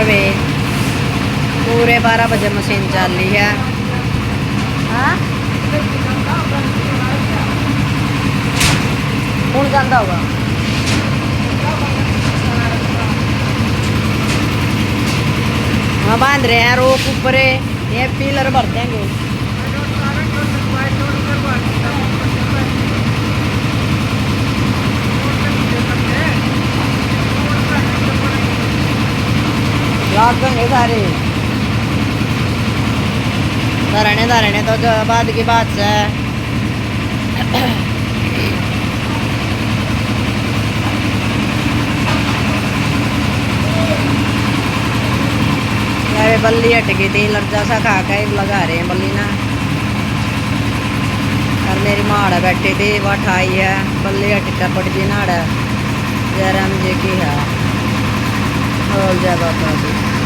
वे पूरे 12 बजे मशीन चल रही है। हाँ कौन जाता होगा? हाँ बांध रहे हैं रोप ऊपर, ये पिलर भर देंगे। लाग देंगे सारे धरने तो जो बाद की बात से बल्ली हट गई थी, लर्जा सा खा के लगा रहे हैं बल्ली ना। और मेरी माड़ बैठी थी वो ठाई है, बल्ली हट टपट जी नाड़ जयराम जी की है। बोल जय बाबा जी।